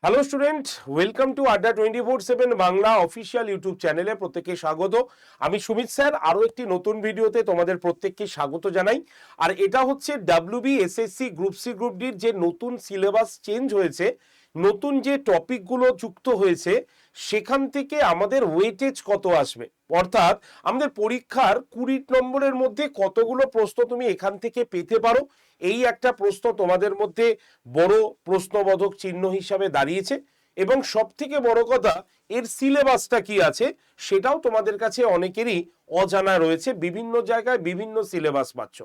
Hello student, welcome to আড্ডা 24/7 Bangla official YouTube চ্যানেলে প্রত্যেককে স্বাগত। আমি সুমিত স্যার আরও একটি নতুন ভিডিওতে তোমাদের প্রত্যেককে স্বাগত জানাই। আর এটা হচ্ছে WB SSC group C group ডির যে নতুন সিলেবাস চেঞ্জ হয়েছে, নতুন যে টপিকগুলো যুক্ত হয়েছে, সেখান থেকে আমাদের ওয়েটেজ কত আসবে, অর্থাৎ আমাদের পরীক্ষার 20 নম্বরের মধ্যে কতগুলো প্রশ্ন তুমি এখান থেকে পেতে পারো, এই একটা প্রশ্ন তোমাদের মধ্যে বড় প্রশ্নবোধক চিহ্ন হিসাবে দাঁড়িয়েছে। এবং সব থেকে বড় কথা, এর সিলেবাসটা কি আছে সেটাও তোমাদের কাছে অনেকেরই অজানা রয়েছে, বিভিন্ন জায়গায় বিভিন্ন সিলেবাস পাচ্ছ।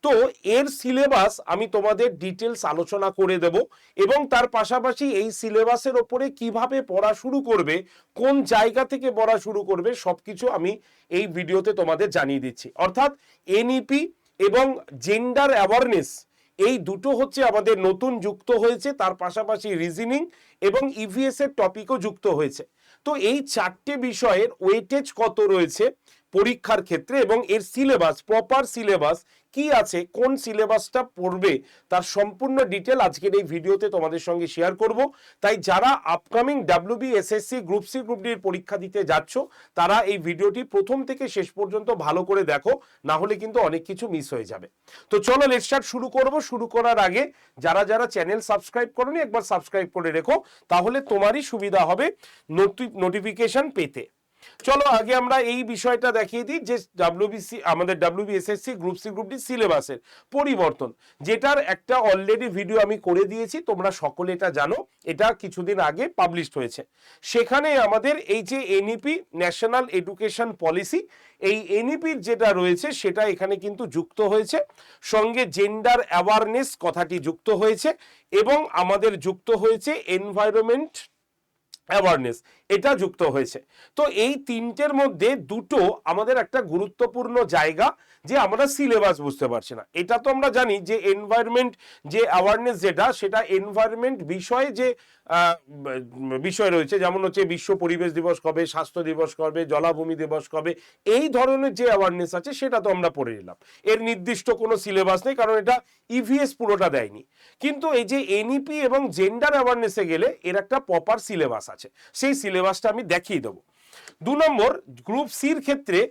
তো এর সিলেবাস আমি তোমাদের ডিটেলস আলোচনা করে দেব এবং তার পাশাপাশি এই সিলেবাসের ওপরে কিভাবে পড়া শুরু করবে, কোন জায়গা থেকে পড়া শুরু করবে, সবকিছু আমি এই ভিডিওতে তোমাদের জানিয়ে দিচ্ছি। অর্থাৎ এনইপি এবং জেন্ডার অ্যাওয়ারনেস এই দুটো হচ্ছে আমাদের নতুন যুক্ত হয়েছে, তার পাশাপাশি রিজনিং এবং ইভিএস এর টপিকও যুক্ত হয়েছে। তো এই চারটে বিষয়ের ওয়েটেজ কত রয়েছে পরীক্ষার ক্ষেত্রে এবং এর সিলেবাস, প্রপার সিলেবাস কি আছে, কোন সিলেবাসটা পড়বে, তার সম্পূর্ণ ডিটেল আজকের এই ভিডিওতে তোমাদের সঙ্গে শেয়ার করব। তাই যারা upcoming WB SSC group C group ডির পরীক্ষা দিতে যাচ্ছ, তারা এই ভিডিওটি প্রথম থেকে শেষ পর্যন্ত ভালো করে দেখো, না হলে কিন্তু অনেক কিছু মিস হয়ে যাবে। তো চলো লেটস স্টার্ট শুরু করব। শুরু করার আগে যারা যারা চ্যানেল সাবস্ক্রাইব করোনি একবার সাবস্ক্রাইব করে রেখো, তাহলে তোমারই সুবিধা হবে নোটিফিকেশন পেতে। চলো আগে আমরা এই বিষয়টা দেখিয়ে দিই যে ডাব্লিউবিসি আমাদের WBSSC group C group D সিলেবাসের পরিবর্তন, যেটার একটা অলরেডি ভিডিও আমি করে দিয়েছি, তোমরা সকলে এটা জানো, এটা কিছুদিন আগে পাবলিশড হয়েছে। সেখানে আমাদের এই যে এনইপি ন্যাশনাল এডুকেশন পলিসি, এই এনইপির যেটা রয়েছে সেটা এখানে কিন্তু যুক্ত হয়েছে, সঙ্গে জেন্ডার অ্যাওয়ারনেস কথাটি যুক্ত হয়েছে এবং আমাদের যুক্ত হয়েছে এনভায়রনমেন্ট অ্যাওয়ারনেস, এটা যুক্ত হয়েছে। তো এই তিনটের মধ্যে দুটো আমাদের একটা গুরুত্বপূর্ণ জায়গা যে আমরা সিলেবাস বুঝতে পারছি না। এটা তো আমরা জানি যে এনভায়রনমেন্ট যে অ্যাওয়ারনেস যেটা, সেটা এনভায়রনমেন্ট বিষয়ে যে বিষয় রয়েছে, যেমন হচ্ছে বিশ্ব পরিবেশ দিবস কবে, স্বাস্থ্য দিবস কবে, জলাভূমি দিবস কবে, এই ধরনের যে অ্যাওয়ারনেস আছে সেটা তো আমরা পড়ে নিলাম। এর নির্দিষ্ট কোনো সিলেবাস নেই, কারণ এটা ইভিএস পুরোটা দেয়নি। কিন্তু এই যে এনইপি এবং জেন্ডার অ্যাওয়ারনেসে গেলে এর একটা প্রপার সিলেবাস আছে, সেই সিলেবাসটা আমি দেখিয়ে দেবো। 2 নম্বর, গ্রুপ সির ক্ষেত্রে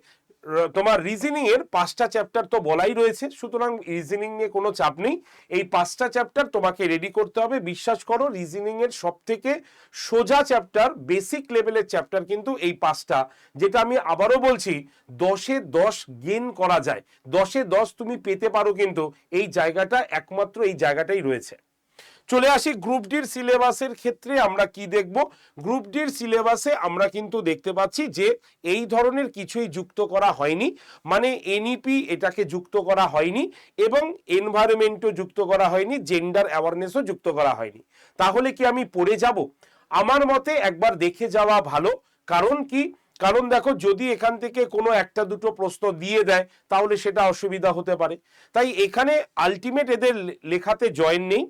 তোমার রিজনিং এর 5টা চ্যাপ্টার তো বলাই রয়েছে, সুতরাং রিজনিং নিয়ে কোনো চাপ নেই। এই 5টা চ্যাপ্টার তোমাকে রেডি করতে হবে। বিশ্বাস করো, রিজনিং এর সব থেকে সোজা চ্যাপ্টার, বেসিক লেভেলের চ্যাপ্টার কিন্তু এই 5টা, যেটা আমি আবারও বলছি 10-এ 10 গেইন করা যায়, 10-এ 10 তুমি পেতে পারো, কিন্তু এই জায়গাটা একমাত্র এই জায়গাটাই রয়েছে। চলে আসি গ্রুপ ডির সিলেবাসের ক্ষেত্রে আমরা কি দেখব। গ্রুপ ডির সিলেবাসে আমরা কিন্তু দেখতে পাচ্ছি যে এই ধরনের কিছুই যুক্ত করা হয়নি, মানে এনইপি এটাকে যুক্ত করা হয়নি এবং এনভায়রনমেন্টও যুক্ত করা হয়নি, জেন্ডার অ্যাওয়ারনেসও যুক্ত করা হয়নি। তাহলে কি আমি পড়ে যাব? আমার মতে একবার দেখে যাওয়া ভালো। কারণ কি? কারণ দেখো, যদি এখান থেকে কোনো একটা দুটো প্রশ্ন দিয়ে দেয় তাহলে সেটা অসুবিধা হতে পারে। তাই এখানে আলটিমেট এদের লেখাতে জয়েন নেই।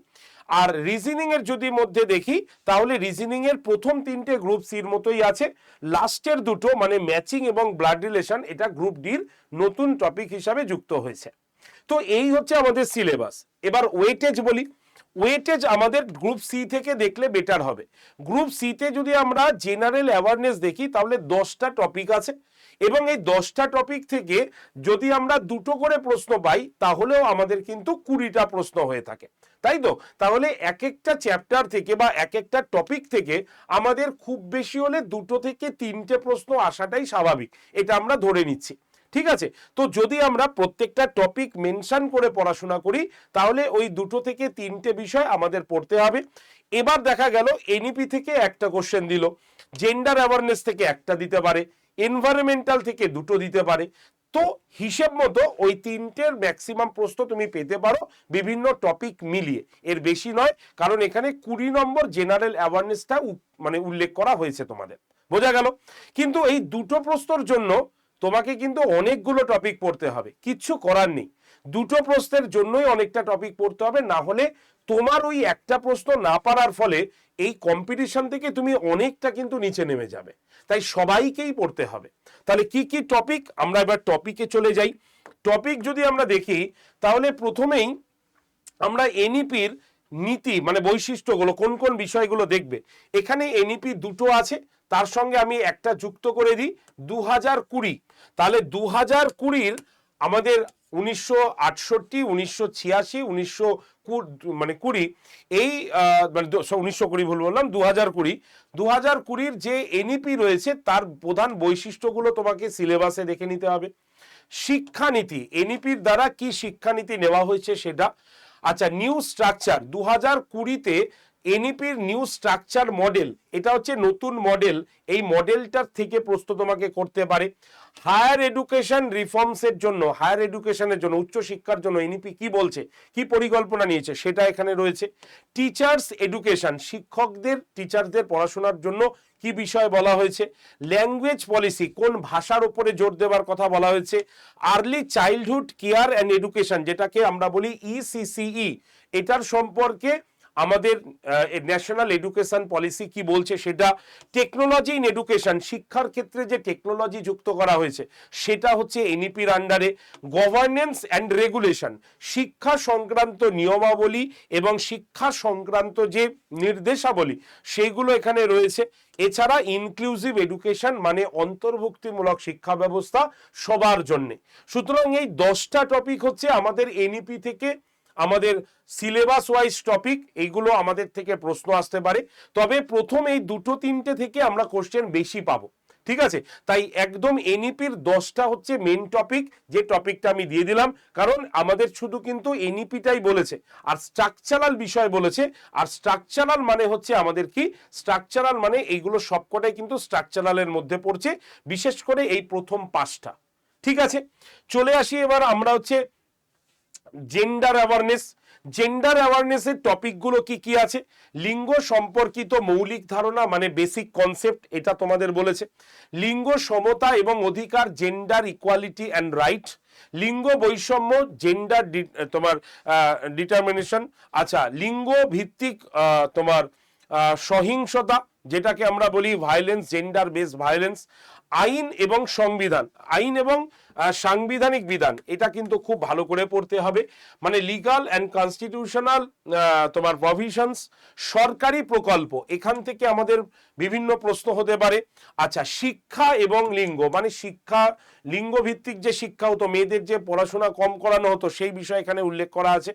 আর রিজনিং এর যদি মধ্যে দেখি, তাহলে রিজনিং এর প্রথম 3টে গ্রুপ সির মতোই আছে, লাস্টের দুটো মানে ম্যাচিং এবং ব্লাড রিলেশন, এটা গ্রুপ ডির নতুন টপিক হিসাবে যুক্ত হয়েছে। তো এই হচ্ছে আমাদের সিলেবাস। এবার ওয়েটেজ বলি। ওয়েটেজ আমাদের গ্রুপ সি থেকে দেখলে বেটার হবে। গ্রুপ সিতে যদি আমরা জেনারেল অ্যাওয়ারনেস দেখি, তাহলে 10টা টপিক আছে এবং এই 10টা টপিক থেকে যদি আমরা দুটো করে প্রশ্ন পাই, তাহলেও আমাদের কিন্তু 20টা প্রশ্ন হয়ে থাকে, তাই তো? তাহলে এক একটা চ্যাপ্টার থেকে বা এক একটা টপিক থেকে আমাদের খুব বেশি হলে 2 থেকে 3টে প্রশ্ন আসাটাই স্বাভাবিক, এটা আমরা ধরে নিচ্ছি। ঠিক আছে? তো যদি আমরা প্রত্যেকটা টপিক মেনশন করে পড়াশোনা করি, তাহলে ওই 2 থেকে 3টে বিষয় আমাদের পড়তে হবে। এবার দেখা গেল এনইপি থেকে একটা কোশ্চেন দিল, জেন্ডার অ্যাওয়ারনেস থেকে একটা দিতে পারে, এনভায়রনমেন্টাল থেকে 2টো দিতে পারে। তো হিসেব মতো ওই 3টের ম্যাক্সিমাম প্রশ্ন তুমি পেতে পারো বিভিন্ন টপিক মিলিয়ে, এর বেশি নয়, কারণ এখানে 20 নম্বর জেনারেল অ্যাওয়ারনেসটা মানে উল্লেখ করা হয়েছে তোমাদের। বোঝা গেল? কিন্তু এই দুটো প্রশ্নের জন্য তোমাকে কিন্তু অনেকগুলো টপিক পড়তে হবে, কিচ্ছু করার নেই। দুটো প্রশ্নের জন্যই অনেকটা টপিক পড়তে হবে, না হলে তোমার ওই একটা প্রশ্ন না পারার ফলে এই কম্পিটিশন থেকে তুমি অনেকটা কিন্তু নিচে নেমে যাবে। তাই সবাইকেই পড়তে হবে। তাহলে কি কি টপিক, আমরা এবার টপিকে চলে যাই। টপিক যদি আমরা দেখি, তাহলে প্রথমেই আমরা এনইপির নীতি মানে বৈশিষ্ট্যগুলো কোন কোন বিষয়গুলো দেখবে, এখানে এনইপি দুটো আছে, তার সঙ্গে আমি একটা যুক্ত করে দিই 2020। তাহলে 2020 আমাদের 1968, 1986, 1920 এই মানে 1920 ভুল বললাম, 2020 যে এনইপি রয়েছে তার প্রধান বৈশিষ্ট্যগুলো তোমাকে সিলেবাসে দেখে নিতে হবে। শিক্ষানীতি, এনইপির দ্বারা কি শিক্ষানীতি নেওয়া হয়েছে সেটা। আচ্ছা, নিউ স্ট্রাকচার 2020-তে এনইপির নিউ স্ট্রাকচার মডেল, এটা হচ্ছে নতুন মডেল, এই মডেলটার থেকে প্রশ্ন তোমাকে করতে পারে। হায়ার এডুকেশন রিফর্মসের জন্য, হায়ার এডুকেশনের জন্য, উচ্চ শিক্ষার জন্য এনইপি কি বলছে, কি পরিকল্পনা নিয়েছে সেটা এখানে রয়েছে। টিচার্স এডুকেশন, শিক্ষকদের টিচারদের পড়াশোনার জন্য কি বিষয় বলা হয়েছে। ল্যাঙ্গুয়েজ পলিসি, কোন ভাষার উপরে জোর দেওয়ার কথা বলা হয়েছে। Early childhood care and education, যেটাকে আমরা বলি ইসিসিই, এটার সম্পর্কে আমাদের ন্যাশনাল এডুকেশন পলিসি কি বলছে সেটা। টেকনোলজি ইন এডুকেশন, শিক্ষার ক্ষেত্রে যে টেকনোলজি যুক্ত করা হয়েছে সেটা হচ্ছে এনইপির আন্ডারে। গভর্নেন্স অ্যান্ড রেগুলেশন, শিক্ষা সংক্রান্ত নিয়মাবলী এবং শিক্ষা সংক্রান্ত যে নির্দেশাবলী সেইগুলো এখানে রয়েছে। এছাড়া ইনক্লুসিভ এডুকেশন মানে অন্তর্ভুক্তিমূলক শিক্ষা ব্যবস্থা সবার জন্য। সুতরাং এই 10টা টপিক হচ্ছে আমাদের এনইপি থেকে আমাদের সিলেবাস ওয়াইজ টপিক, এইগুলো আমাদের থেকে প্রশ্ন আসতে পারে, তবে প্রথম এই দুটো তিনটে থেকে আমরা কোশ্চেন বেশি পাবো, ঠিক আছে। তাই একদম এনইপির 10টা হচ্ছে মেন টপিক, যে টপিকটা আমি দিয়ে দিলাম, কারণ আমাদের শুধু কিন্তু এনইপিটাই বলেছে আর স্ট্রাকচারাল বিষয় বলেছে। আর স্ট্রাকচারাল মানে হচ্ছে আমাদের কি, স্ট্রাকচারাল মানে এইগুলো সবকটাই কিন্তু স্ট্রাকচারালের মধ্যে পড়ছে, বিশেষ করে এই প্রথম 5টা, ঠিক আছে। চলে আসি এবার আমরা হচ্ছে জেন্ডার অ্যাওয়ারনেস। জেন্ডার অ্যাওয়ারনেসের টপিকগুলো কি কি আছে। লিঙ্গ সম্পর্কিত মৌলিক ধারণা মানে বেসিক কনসেপ্ট, এটা তোমাদের বলেছে। লিঙ্গ সমতা এবং অধিকার, জেন্ডার ইকুয়ালিটি অ্যান্ড রাইট। লিঙ্গ বৈষম্য, জেন্ডার তোমার ডিটারমিনেশন। আচ্ছা, লিঙ্গ ভিত্তিক তোমার সহিংসতা, যেটাকে আমরা বলি ভায়োলেন্স, জেন্ডার বেসড ভায়োলেন্স। আইন এবং সংবিধান, আইন এবং সাংবিধানিক বিধান, এটা কিন্তু খুব ভালো করে পড়তে হবে, মানে লিগাল অ্যান্ড কনস্টিটিউশনাল তোমার প্রভিশনস। সরকারি প্রকল্প, এখান থেকে আমাদের বিভিন্ন প্রশ্ন হতে পারে। আচ্ছা, শিক্ষা এবং লিঙ্গ মানে শিক্ষা, লিঙ্গ ভিত্তিক যে শিক্ষা হতো, মেয়েদের যে পড়াশোনা কম করানো হতো সেই বিষয় এখানে উল্লেখ করা আছে।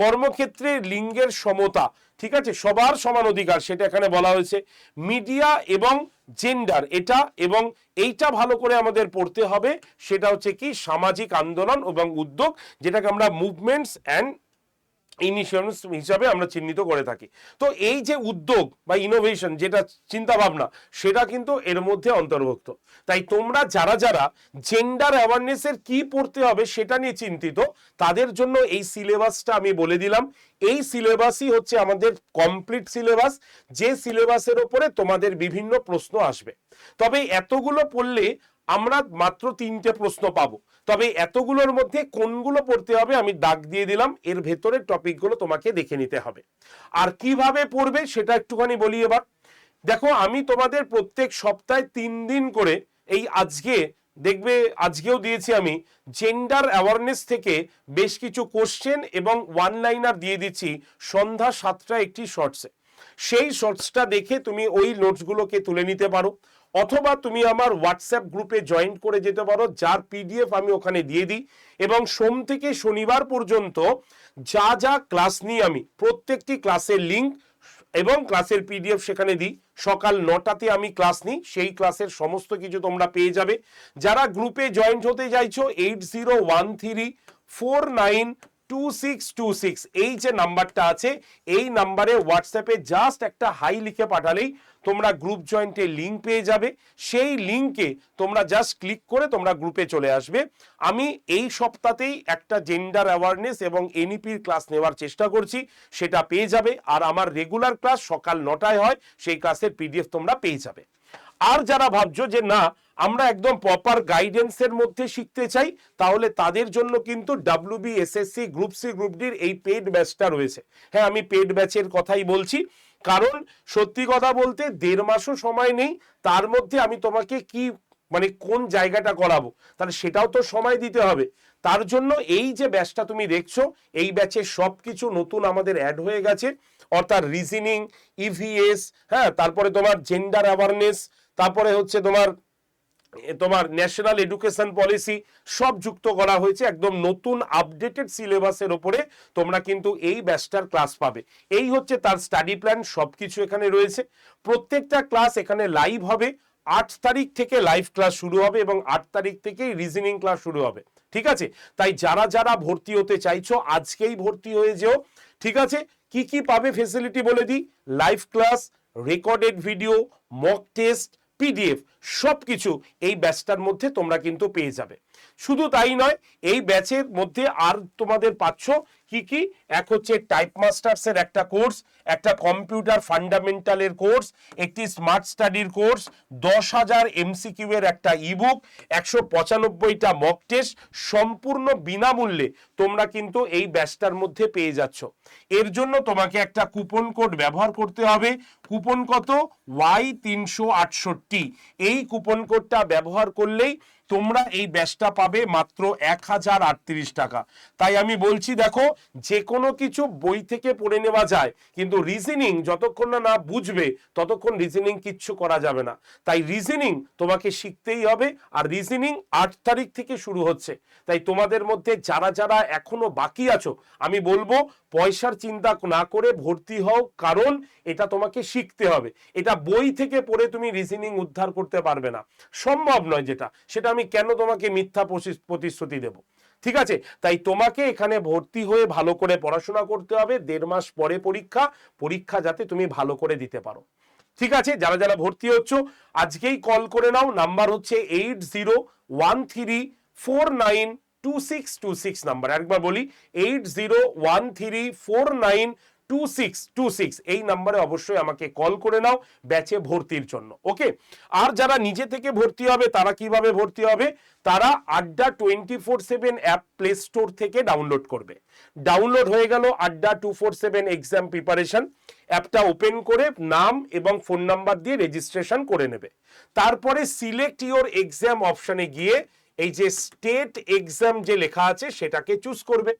কর্মক্ষেত্রে লিঙ্গের সমতা, ঠিক আছে, সবার সমান অধিকার, সেটা এখানে বলা হয়েছে। মিডিয়া এবং জেন্ডার, এটা এবং এইটা ভালো করে আমাদের পড়তে হবে, সেটা হচ্ছে কি সামাজিক আন্দোলন এবং উদ্যোগ, যেটাকে আমরা মুভমেন্টস অ্যান্ড ইনিশিয়েটিভস হিসাবে আমরা চিহ্নিত করে থাকি। তো এই যে উদ্যোগ বা ইনোভেশন, যেটা চিন্তা ভাবনা, সেটা কিন্তু এর মধ্যে অন্তর্ভুক্ত। তাই তোমরা যারা যারা জেন্ডার অ্যাওয়ারনেসের কি পড়তে হবে সেটা নিয়ে চিন্তিত, তাদের জন্য এই সিলেবাসটা আমি বলে দিলাম। এই সিলেবাসই হচ্ছে আমাদের কমপ্লিট সিলেবাস, যে সিলেবাসের ওপরে তোমাদের বিভিন্ন প্রশ্ন আসবে। তবে এতগুলো পড়লে আমরা মাত্র 3টে প্রশ্ন পাবো, তবে এতগুলোর মধ্যে কোনগুলো পড়তে হবে আমি দাগ দিয়ে দিলাম, এর ভেতরের টপিকগুলো তোমাকে দেখে নিতে হবে। আর কিভাবে পড়বে সেটা একটুখানি বলি এবার। দেখো, আমি তোমাদের প্রত্যেক সপ্তাহে 3 দিন করে, এই আজকে দেখবে আজকেও দিয়েছি আমি, জেন্ডার অ্যাওয়ারনেস থেকে বেশ কিছু কোশ্চেন এবং ওয়ান লাইনার দিয়ে দিচ্ছি সন্ধ্যা 7টায় একটি শর্টসে। সেই শর্টসটা দেখে তুমি ওই নোটসগুলোকে তুলে নিতে পারো, অথবা তুমি আমার হোয়াটসঅ্যাপ গ্রুপে জয়েন করে যেতে পারো, যার পিডিএফ আমি ওখানে দিয়ে দিই। এবং সোম থেকে শনিবার পর্যন্ত যা যা ক্লাস নিই আমি, প্রত্যেকটি ক্লাসের লিঙ্ক এবং ক্লাসের পিডিএফ সেখানে দিই। সকাল 9টাতে আমি ক্লাস নিই, সেই ক্লাসের সমস্ত কিছু তোমরা পেয়ে যাবে। যারা গ্রুপে জয়েন্ট হতে চাইছো 8013492626, এই যে নাম্বারটা আছে, এই নাম্বারে হোয়াটসঅ্যাপে জাস্ট একটা হাই লিখে পাঠালেই তোমরা গ্রুপ জয়েন্টের লিঙ্ক পেয়ে যাবে। সেই লিঙ্কে তোমরা জাস্ট ক্লিক করে তোমরা গ্রুপে চলে আসবে। আমি এই সপ্তাহতেই একটা জেন্ডার অ্যাওয়ারনেস এবং এনইপির ক্লাস নেওয়ার চেষ্টা করছি, সেটা পেয়ে যাবে। আর আমার রেগুলার ক্লাস সকাল 9টায় হয়, সেই ক্লাসের পিডিএফ তোমরা পেয়ে যাবে। আর যারা ভাবছো যে না আমরা একদম প্রপার গাইডেন্সের মধ্যে শিখতে চাই, তাহলে তাদের জন্য কিন্তু WBSSC গ্রুপ সি গ্রুপ ডির এই পেড ব্যাচটা রয়েছে। হ্যাঁ, আমি পেড ব্যাচের কথাই বলছি, কারণ সত্যি কথা বলতে 1.5 মাসও সময় নেই, তার মধ্যে আমি তোমাকে কি মানে কোন জায়গাটা করাবো, তাহলে সেটাও তো সময় দিতে হবে। তার জন্য এই যে ব্যাচটা তুমি দেখছো, এই ব্যাচে সবকিছু নতুন আমাদের অ্যাড হয়ে গেছে, অর্থাৎ রিজনিং, ইভিএস, হ্যাঁ, তারপরে তোমার জেন্ডার অ্যাওয়ারনেস, তারপরে হচ্ছে তোমার ন্যাশনাল এডুকেশন পলিসি, সব যুক্ত করা হয়েছে একদম নতুন আপডেটেড সিলেবাসের উপরে। তোমরা কিন্তু এই ব্যাচটার ক্লাস পাবে। এই হচ্ছে তার স্টাডি প্ল্যান, সবকিছু এখানে রয়েছে। প্রত্যেকটা ক্লাস এখানে লাইভ হবে। 8 তারিখ থেকে লাইভ ক্লাস শুরু হবে এবং 8 তারিখ থেকেই রিজনিং ক্লাস শুরু হবে, ঠিক আছে? তাই যারা যারা ভর্তি হতে চাইছো আজকেই ভর্তি হয়ে যেও, ঠিক আছে? কি কি পাবে ফেসিলিটি বলে দিই। Live class, recorded video, mock test, PDF, সবকিছু এই ব্যাচটার মধ্যে তোমরা কিন্তু পেয়ে যাবে। শুধু তাই নয়, এই ব্যাচের মধ্যে আর তোমাদের পাচ্ছ কি কি, এক হচ্ছে টাইপ মাস্টার্সের একটা কোর্স, একটা কম্পিউটার ফান্ডামেন্টালের কোর্স, একটি স্মার্ট স্টাডির কোর্স, 10,000 এমসিকিউ এর একটা ইবুক, 195টা মক টেস্ট, সম্পূর্ণ বিনামূল্যে তোমরা কিন্তু এই ব্যাচটার মধ্যে পেয়ে যাচ্ছ। এর জন্য তোমাকে একটা কুপন কোড ব্যবহার করতে হবে। কুপন কত? Y368। এই কুপন কোডটা ব্যবহার করলেই তোমরা এই ব্যাচটা পাবে মাত্র 1038 টাকা। তাই আমি বলছি, দেখো, যে কোনো কিছু বই থেকে পড়ে নেওয়া যায়, কিন্তু রিজনিং যতক্ষণ না বুঝবে ততক্ষণ রিজনিং কিচ্ছু করা যাবে না। তাই রিজনিং তোমাকে শিখতেই হবে, আর রিজনিং 8 তারিখ থেকে শুরু হচ্ছে। তাই তোমাদের মধ্যে যারা যারা এখনো বাকি আছো, আমি বলবো পয়সার চিন্তা না করে ভর্তি হও, কারণ এটা তোমাকে শিখতে হবে। এটা বই থেকে পড়ে তুমি রিজনিং উদ্ধার করতে পারবে না, সম্ভব নয়। সেটা আমি কেন তোমাকে মিথ্যা প্রতিশ্রুতি দেব, ঠিক আছে? তাই তোমাকে এখানে ভর্তি হয়ে ভালো করে পড়াশোনা করতে হবে। 1.5 মাস পরে পরীক্ষা যাতে তুমি ভালো করে দিতে পারো, ঠিক আছে? যারা যারা ভর্তি হচ্ছ আজকেই কল করে নাও। নাম্বার হচ্ছে 8013492626 নাম্বার। একবার বলি, 8013492626, এই নাম্বারে অবশ্যই আমাকে কল করে নাও ব্যাচে ভর্তির জন্য, ওকে? আর যারা নিজে থেকে ভর্তি হবে তারা কিভাবে ভর্তি হবে? তারা আড্ডা 24/7 অ্যাপ প্লে স্টোর থেকে ডাউনলোড করবে। ডাউনলোড হয়ে গেল আড্ডা 247 এক্সাম প্রিপারেশন অ্যাপটা ওপেন করে নাম এবং ফোন নাম্বার দিয়ে রেজিস্ট্রেশন করে নেবে। তারপরে সিলেক্ট ইওর এক্সাম অপশনে গিয়ে এই যে স্টেট এক্সাম যে লেখা আছে সেটাকে চুজ করবে।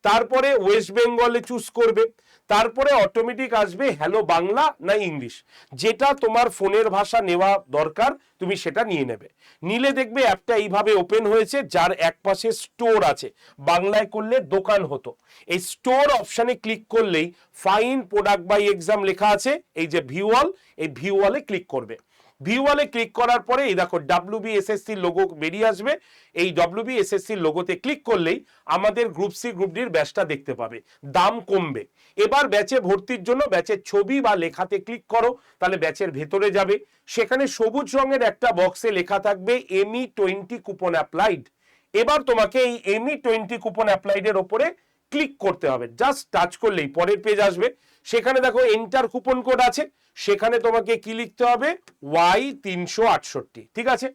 তারপরে ওয়েস্ট বেঙ্গলে চুজ করবে। তারপরে অটোমেটিক আসবে হ্যালো বাংলা না ইংলিশ, যেটা তোমার ফোনের ভাষা নেওয়া দরকার তুমি সেটা নিয়ে নেবে। নিলে দেখবে অ্যাপটা এইভাবে ওপেন হয়েছে, যার এক পাশে স্টোর আছে, বাংলায় করলে দোকান হতো। এই স্টোর অপশনে ক্লিক করলেই ফাইন প্রোডাক্ট বাই এক্সাম লেখা আছে, এই যে ভিউয়াল, এই ভিউয়ালে ক্লিক করবে। ভিউয়ালে ক্লিক করার পরে এই দেখো WBSSC লোগো বেরিয়ে আসবে। এই WBSSC লোগোতে ক্লিক করলেই আমাদের গ্রুপ সি গ্রুপ ডির ব্যাচটা দেখতে পাবে। দাম কমবে। এবার ব্যাচে ভর্তির জন্য ব্যাচের ছবি বা লেখাতে ক্লিক করো, তাহলে ব্যাচের ভেতরে যাবে। সেখানে সবুজ রঙের একটা বক্সে লেখা থাকবে ME20 কুপন অ্যাপ্লাইড। এবার তোমাকে এই ME20 কুপন অ্যাপ্লাইড এর ওপরে ক্লিক করতে হবে। জাস্ট টাচ করলেই পরের পেজ আসবে। সেখানে দেখো এন্টার কুপন কোড আছে, সেখানে তোমাকে কি লিখতে হবে? Y368, ঠিক আছে?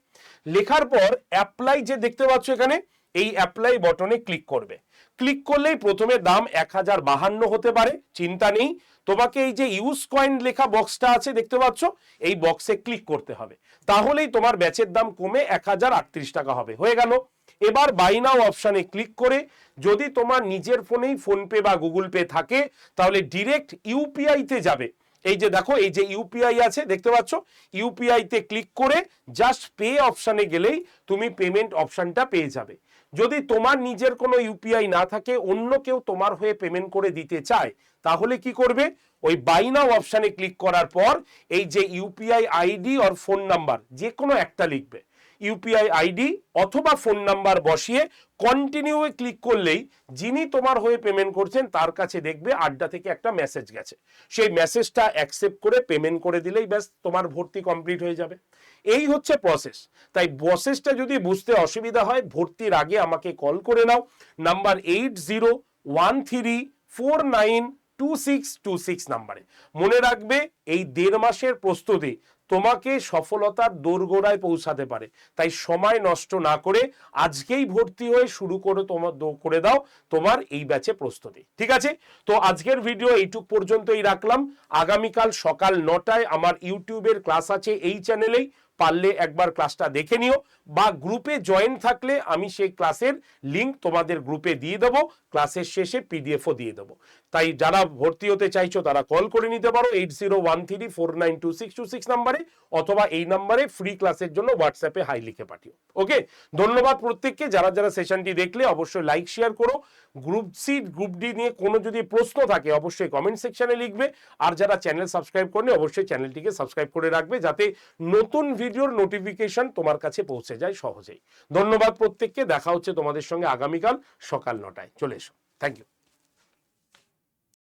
লেখার পর অ্যাপ্লাই যে দেখতে পাচ্ছ এখানে, এই অ্যাপ্লাই বটনে ক্লিক করবে। ক্লিক করলেই প্রথমে দাম 1052 হতে পারে, চিন্তা নেই। তোমাকে এই যে ইউজ কয়েন লেখা বক্সটা আছে দেখতে পাচ্ছ, এই বক্সে ক্লিক করতে হবে। তাহলেই তোমার ব্যাচের দাম কমে 1038 টাকা হবে। হয়ে গেল। এবার বাই নাও অপশনে ক্লিক করে, যদি তোমার নিজের ফোনেই ফোনপে বা গুগল পে থাকে তাহলে ডিরেক্ট ইউপিআই তে যাবে। এই যে দেখো, এই যে ইউপিআই আছে দেখতে পাচ্ছ, ইউপিআই তে ক্লিক করে জাস্ট পে অপশনে গেলেই তুমি পেমেন্ট অপশনটা পেয়ে যাবে। যদি তোমার নিজের কোনো ইউপিআই না থাকে, অন্য কেউ তোমার হয়ে পেমেন্ট করে দিতে চায়, তাহলে কি করবে? ওই বাই নাও অপশনে ক্লিক করার পর এই যে ইউপিআই আইডি আর ফোন নাম্বার যে কোনো একটা লিখবে। ইউপিআই আইডি অথবা ফোন নাম্বার বসিয়ে কন্টিনিউ এ ক্লিক করলেই যিনি তোমার হয়ে পেমেন্ট করছেন তার কাছে দেখবে আড্ডা থেকে একটা মেসেজ গেছে। সেই মেসেজটা অ্যাকসেপ্ট করে পেমেন্ট করে দিলেই ব্যাস তোমার ভর্তি কমপ্লিট হয়ে যাবে। এই হচ্ছে প্রসেস। তাই প্রসেসটা যদি বুঝতে অসুবিধা হয়, ভর্তির আগে আমাকে কল করে নাও। নাম্বার 8013492626 নাম্বারে। মনে রাখবে, এই 1.5 মাসের প্রস্তুতি তোমাকে সফলতার দোরগোড়ায় পৌঁছাতে পারে। তাই সময় নষ্ট না করে আজকেই ভর্তি হয়ে শুরু করে দাও তোমার এই ব্যাচে প্রস্তুতি, ঠিক আছে? তো আজকের ভিডিও এইটুক পর্যন্তই রাখলাম। আগামীকাল সকাল 9টায় আমার ইউটিউবের ক্লাস আছে এই চ্যানেলেই। পারলে একবার ক্লাসটা দেখে নিও, বা গ্রুপে জয়েন থাকলে আমি সেই ক্লাসের লিঙ্ক তোমাদের গ্রুপে দিয়ে দেবো, ক্লাসের শেষে পিডিএফও দিয়ে দেবো। তাই যারা ভর্তি হতে চাইছো তারা কল করে নিতে পারো 8013492626 নাম্বারে, অথবা এই নাম্বারে ফ্রি ক্লাসের জন্য হোয়াটসঅ্যাপে হাই লিখে পাঠিও। ওকে, ধন্যবাদ প্রত্যেককে। যারা যারা সেশনটি দেখলে অবশ্যই লাইক শেয়ার করো। গ্রুপ সি গ্রুপ ডি নিয়ে কোনো যদি প্রশ্ন থাকে অবশ্যই কমেন্ট সেকশনে লিখবে। আর যারা চ্যানেল সাবস্ক্রাইব করলে অবশ্যই চ্যানেলটিকে সাবস্ক্রাইব করে রাখবে, যাতে নতুন ভিডিওর নোটিফিকেশন তোমার কাছে পৌঁছে যায় সহজেই। ধন্যবাদ প্রত্যেককে। দেখা হচ্ছে তোমাদের সঙ্গে আগামীকাল সকাল 9টায়। চলে এসো। Thank you.